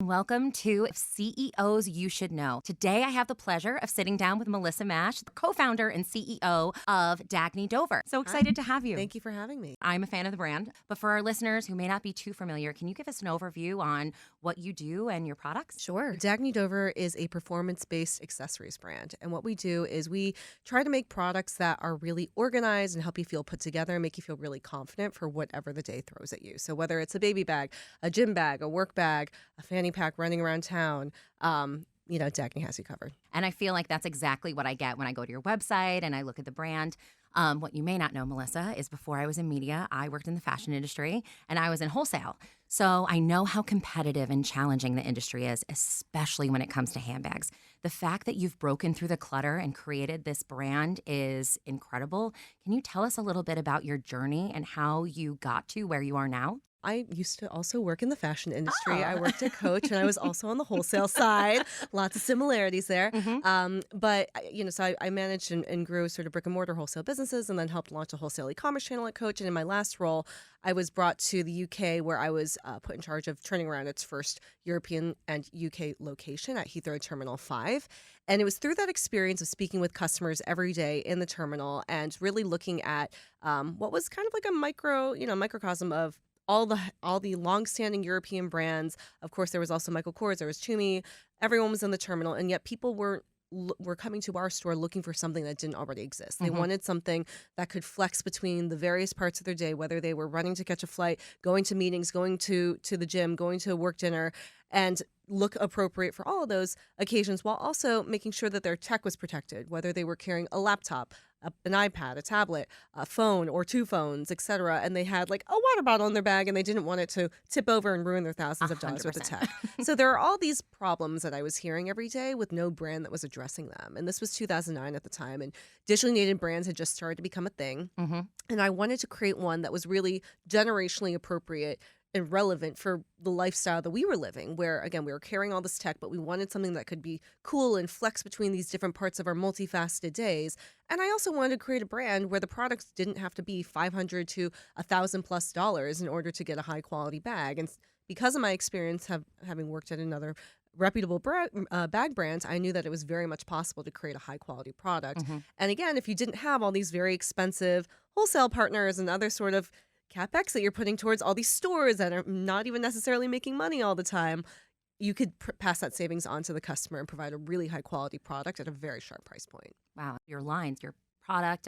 Welcome to CEOs You Should Know. Today, I have the pleasure of sitting down with Melissa Mash, the co-founder and CEO of Dagne Dover. So excited to have you. Thank you for having me. I'm a fan of the brand, but for our listeners who may not be too familiar, can you give us an overview on what you do and your products? Sure. Dagne Dover is a performance-based accessories brand. And what we do is we try to make products that are really organized and help you feel put together and make you feel really confident for whatever the day throws at you. So whether it's a baby bag, a gym bag, a work bag, a fanny pack running around town, Dagne has you covered. And I feel like that's exactly what I get when I go to your website and I look at the brand. What you may not know, Melissa, is before I was in media, I worked in the fashion industry and I was in wholesale. So I know how competitive and challenging the industry is, especially when it comes to handbags. The fact that you've broken through the clutter and created this brand is incredible. Can you tell us a little bit about your journey and how you got to where you are now? I used to also work in the fashion industry. Oh. I worked at Coach, and I was also on the wholesale side. Lots of similarities there. So I managed and grew sort of brick and mortar wholesale businesses, and then helped launch a wholesale e-commerce channel at Coach. And in my last role, I was brought to the UK, where I was put in charge of turning around its first European and UK location at Heathrow Terminal 5. And it was through that experience of speaking with customers every day in the terminal and really looking at what was kind of like a microcosm of all the longstanding European brands. Of course, there was also Michael Kors, there was Tumi. Everyone was in the terminal, and yet people were coming to our store looking for something that didn't already exist. They wanted something that could flex between the various parts of their day, whether they were running to catch a flight, going to meetings, going to the gym, going to a work dinner, and look appropriate for all of those occasions, while also making sure that their tech was protected, whether they were carrying a laptop, an iPad, a tablet, a phone or two phones, etc. And they had like a water bottle in their bag and they didn't want it to tip over and ruin their thousands of dollars worth of tech. So there are all these problems that I was hearing every day with no brand that was addressing them. And this was 2009 at the time. And digitally native brands had just started to become a thing. And I wanted to create one that was really generationally appropriate and relevant for the lifestyle that we were living, where, again, we were carrying all this tech, but we wanted something that could be cool and flex between these different parts of our multifaceted days. And I also wanted to create a brand where the products didn't have to be $500 to $1,000+ in order to get a high quality bag. And because of my experience having worked at another reputable bag brand, I knew that it was very much possible to create a high quality product. And again, if you didn't have all these very expensive wholesale partners and other sort of CapEx that you're putting towards all these stores that are not even necessarily making money all the time, you could pass that savings on to the customer and provide a really high quality product at a very sharp price point. Wow, your lines, your product,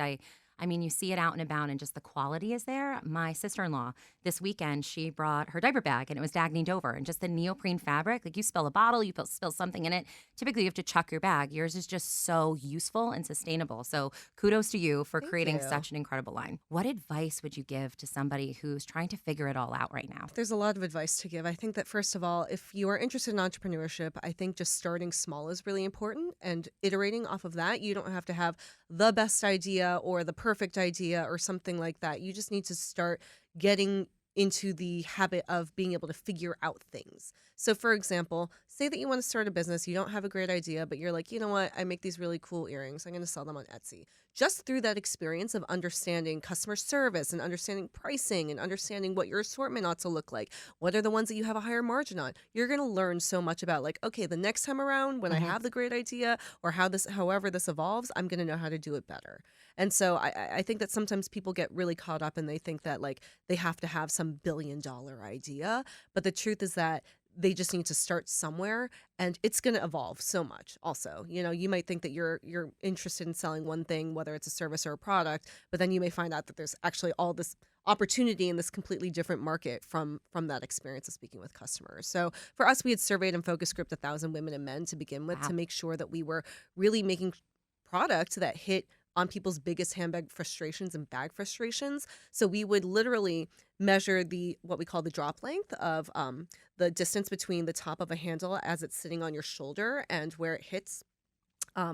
I mean, you see it out and about and just the quality is there. My sister-in-law, this weekend, she brought her diaper bag and it was Dagne Dover, and just the neoprene fabric, like you spill a bottle, you spill something in it. Typically, you have to chuck your bag. Yours is just so useful and sustainable. So kudos to you for creating such an incredible line. What advice would you give to somebody who's trying to figure it all out right now? There's a lot of advice to give. I think that, first of all, if you are interested in entrepreneurship, I think just starting small is really important and iterating off of that. You don't have to have the best idea or the perfect idea or something like that. You just need to start getting into the habit of being able to figure out things. So for example, say that you want to start a business, you don't have a great idea, but you're like, you know what, I make these really cool earrings, I'm going to sell them on Etsy. Just through that experience of understanding customer service and understanding pricing and understanding what your assortment ought to look like, what are the ones that you have a higher margin on, you're going to learn so much about, like, okay, the next time around when I have the great idea or however this evolves, I'm going to know how to do it better. And so I think that sometimes people get really caught up and they think that, like, they have to have some billion-dollar idea. But the truth is that they just need to start somewhere, and it's going to evolve so much. Also, you might think that you're interested in selling one thing, whether it's a service or a product, but then you may find out that there's actually all this opportunity in this completely different market from that experience of speaking with customers. So for us, we had surveyed and focus grouped 1,000 women and men to begin with to make sure that we were really making product that hit on people's biggest handbag frustrations and bag frustrations. So we would literally measure what we call the drop length of the distance between the top of a handle as it's sitting on your shoulder and where it hits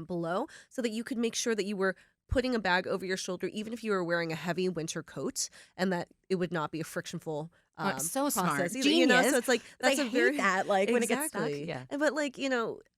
below, so that you could make sure that you were putting a bag over your shoulder, even if you were wearing a heavy winter coat, and that it would not be a frictionful So smart. process either. Genius. So it's like that's I a hate very that, like, when it gets stuck. exactly. Yeah. And but like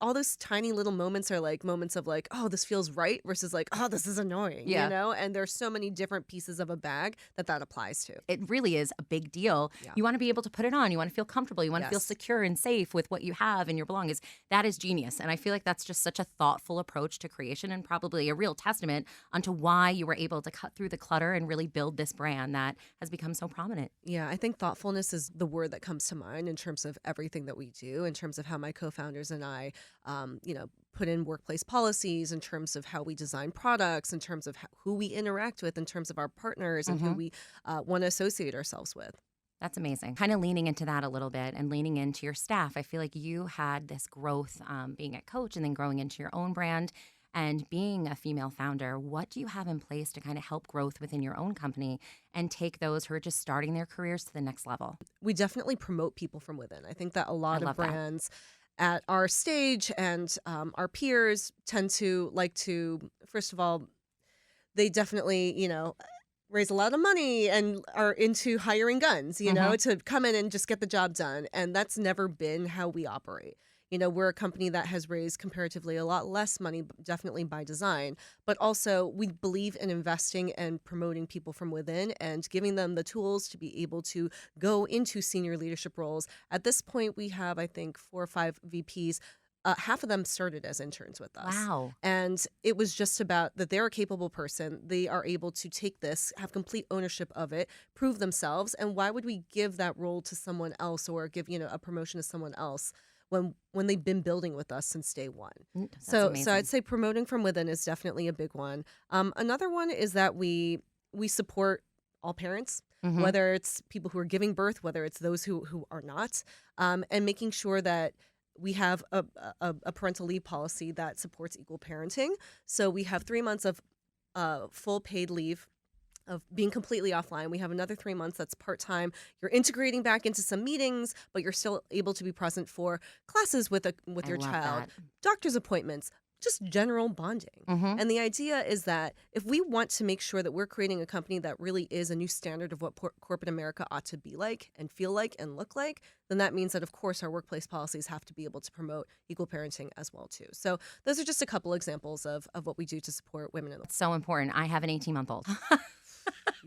all those tiny little moments are like moments of like, oh, this feels right versus like, oh, this is annoying. Yeah. And there's so many different pieces of a bag that applies to. It really is a big deal. Yeah. You want to be able to put it on. You want to feel comfortable. You want to feel Yes. secure and safe with what you have and your belongings. That is genius. And I feel like that's just such a thoughtful approach to creation and probably a real testament onto why you were able to cut through the clutter and really build this brand that has become so prominent. Yeah, I think thoughtfulness is the word that comes to mind in terms of everything that we do, in terms of how my co-founders and I, put in workplace policies, in terms of how we design products, in terms of who we interact with, in terms of our partners and who we want to associate ourselves with. That's amazing. Kind of leaning into that a little bit and leaning into your staff. I feel like you had this growth being at Coach and then growing into your own brand. And being a female founder, what do you have in place to kind of help growth within your own company and take those who are just starting their careers to the next level? We definitely promote people from within. I think that a lot of love that. brands at our stage and our peers tend to like to, first of all, they definitely, raise a lot of money and are into hiring guns, to come in and just get the job done. And that's never been how we operate. We're a company that has raised comparatively a lot less money, definitely by design, but also we believe in investing and promoting people from within and giving them the tools to be able to go into senior leadership roles. At this point, we have, I think, 4 or 5 VPs. Half of them started as interns with us. Wow. And it was just about that they're a capable person. They are able to take this, have complete ownership of it, prove themselves. And why would we give that role to someone else or give, a promotion to someone else when they've been building with us since day one? That's So amazing. I'd say promoting from within is definitely a big one. Another one is that we support all parents, whether it's people who are giving birth, whether it's those who are not, and making sure that we have a parental leave policy that supports equal parenting. So we have 3 months of full paid leave of being completely offline. We have another 3 months that's part-time. You're integrating back into some meetings, but you're still able to be present for classes with your love child, that. doctor's appointments, just general bonding. And the idea is that if we want to make sure that we're creating a company that really is a new standard of what corporate America ought to be like and feel like and look like, then that means that, of course, our workplace policies have to be able to promote equal parenting as well, too. So those are just a couple examples of what we do to support women in the It's so important. I have an 18-month-old.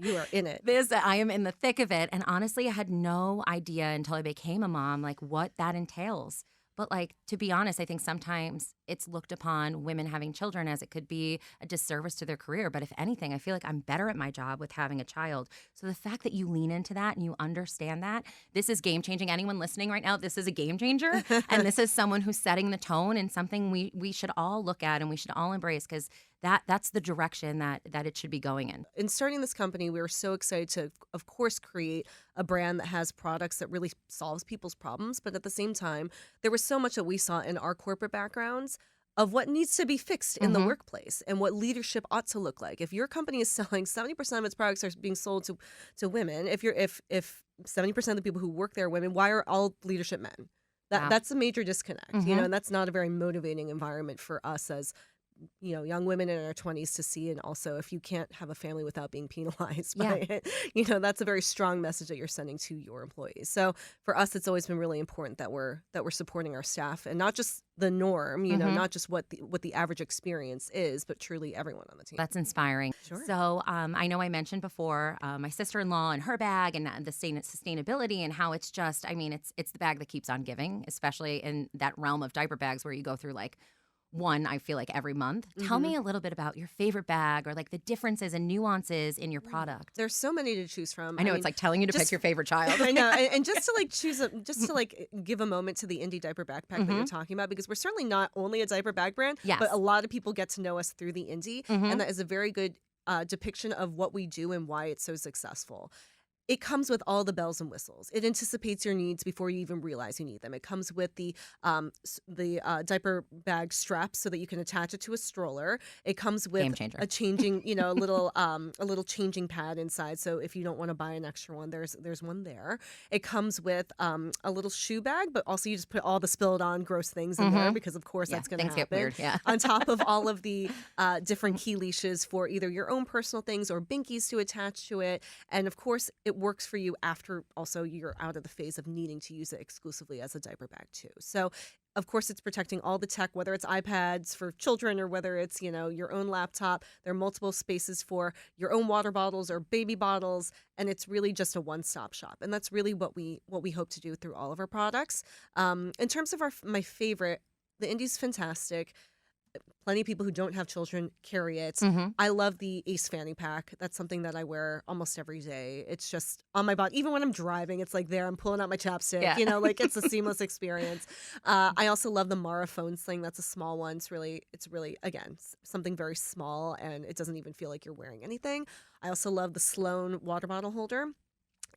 You are in it. I am in the thick of it. And honestly, I had no idea until I became a mom, like what that entails. But like, to be honest, I think sometimes it's looked upon women having children as it could be a disservice to their career. But if anything, I feel like I'm better at my job with having a child. So the fact that you lean into that and you understand that, this is game changing. Anyone listening right now, this is a game changer. And this is someone who's setting the tone and something we should all look at and we should all embrace, because that's the direction that it should be going in. In starting this company, we were so excited to, of course, create a brand that has products that really solves people's problems. But at the same time, there was so much that we saw in our corporate backgrounds of what needs to be fixed in the workplace and what leadership ought to look like. If your company is selling 70% of its products are being sold to women, if 70% of the people who work there are women, why are all leadership men? That's a major disconnect, and that's not a very motivating environment for us as young women in our 20s to see. And also, if you can't have a family without being penalized by it, that's a very strong message that you're sending to your employees. So for us, it's always been really important that we're supporting our staff and not just the norm, not just what the average experience is, but truly everyone on the team. That's inspiring. Sure. So I know I mentioned before my sister-in-law and her bag and the sustainability and how it's just, it's the bag that keeps on giving, especially in that realm of diaper bags where you go through like one, I feel like every month. Tell me a little bit about your favorite bag or like the differences and nuances in your product. There's so many to choose from. I know it's like telling you to pick your favorite child. I know. And just to like give a moment to the indie diaper backpack that you're talking about, because we're certainly not only a diaper bag brand, but a lot of people get to know us through the indie. And that is a very good depiction of what we do and why it's so successful. It comes with all the bells and whistles. It anticipates your needs before you even realize you need them. It comes with the diaper bag strap so that you can attach it to a stroller. It comes with a changing, a little changing pad inside. So if you don't want to buy an extra one, there's one there. It comes with a little shoe bag, but also you just put all the spilled on gross things in there because of course that's going to happen. Things get weird, yeah. On top of all of the different key leashes for either your own personal things or binkies to attach to it. And of course, it works for you after also you're out of the phase of needing to use it exclusively as a diaper bag too. So of course, it's protecting all the tech, whether it's iPads for children or whether it's, your own laptop. There are multiple spaces for your own water bottles or baby bottles, and it's really just a one-stop shop. And that's really what we hope to do through all of our products. In terms of my favorite, the Indie's fantastic. Plenty of people who don't have children carry it. Mm-hmm. I love the Ace fanny pack. That's something that I wear almost every day. It's just on my body. Even when I'm driving, it's like there. I'm pulling out my chapstick. Yeah. Like it's a seamless experience. I also love the Mara phone sling. That's a small one. It's really again something very small, and it doesn't even feel like you're wearing anything. I also love the Sloan water bottle holder.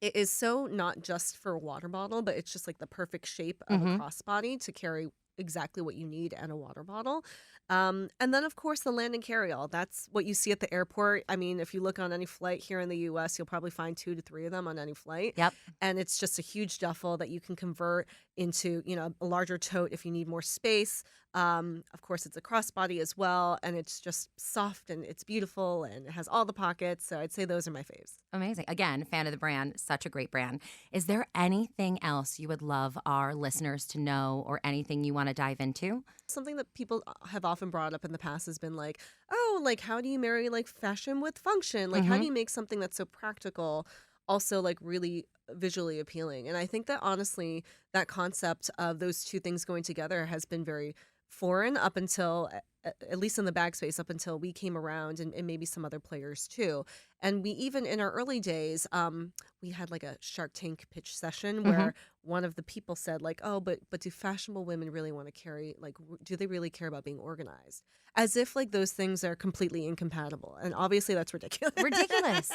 It is so not just for a water bottle, but it's just like the perfect shape of a Mm-hmm. crossbody to carry exactly what you need and a water bottle. And then, of course, the land and carry all. That's what you see at the airport. I mean, if you look on any flight here in the U.S., you'll probably find 2 to 3 of them on any flight. Yep. And it's just a huge duffel that you can convert into, a larger tote if you need more space. Of course, it's a crossbody as well, and it's just soft and it's beautiful and it has all the pockets. So I'd say those are my faves. Amazing. Again, fan of the brand. Such a great brand. Is there anything else you would love our listeners to know or anything you want to dive into? Something that people have often brought up in the past has been like, oh, like how do you marry like fashion with function? Like how do you make something that's so practical also like really visually appealing? And I think that honestly, that concept of those two things going together has been very foreign up until at least in the bag space up until we came around and maybe some other players too. And we even in our early days, we had like a Shark Tank pitch session where one of the people said like, oh, but do fashionable women really want to carry, like, do they really care about being organized? As if like those things are completely incompatible. And obviously that's ridiculous. Ridiculous.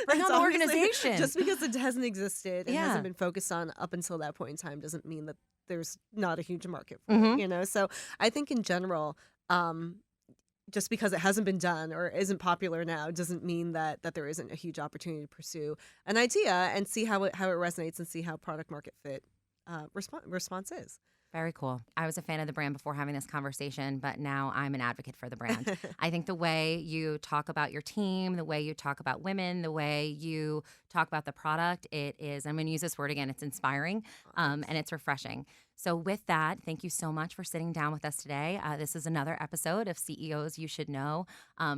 Bring That's on the obviously- organization. Just because it hasn't existed and Yeah. hasn't been focused on up until that point in time doesn't mean that there's not a huge market for Mhm. it, So I think in general, just because it hasn't been done or isn't popular now doesn't mean that there isn't a huge opportunity to pursue an idea and see how it resonates and see how product market fit response is. Very cool. I was a fan of the brand before having this conversation, but now I'm an advocate for the brand. I think the way you talk about your team, the way you talk about women, the way you talk about the product, it is, I'm going to use this word again, it's inspiring and it's refreshing. So with that, thank you so much for sitting down with us today. This is another episode of CEOs You Should Know.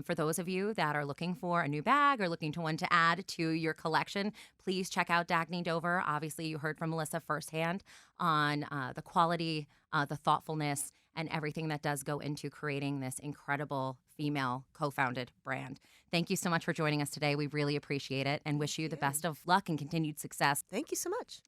For those of you that are looking for a new bag or looking to one to add to your collection, please check out Dagne Dover. Obviously, you heard from Melissa firsthand on the quality, the thoughtfulness, and everything that does go into creating this incredible female co-founded brand. Thank you so much for joining us today. We really appreciate it and wish you the best of luck and continued success. Thank you so much.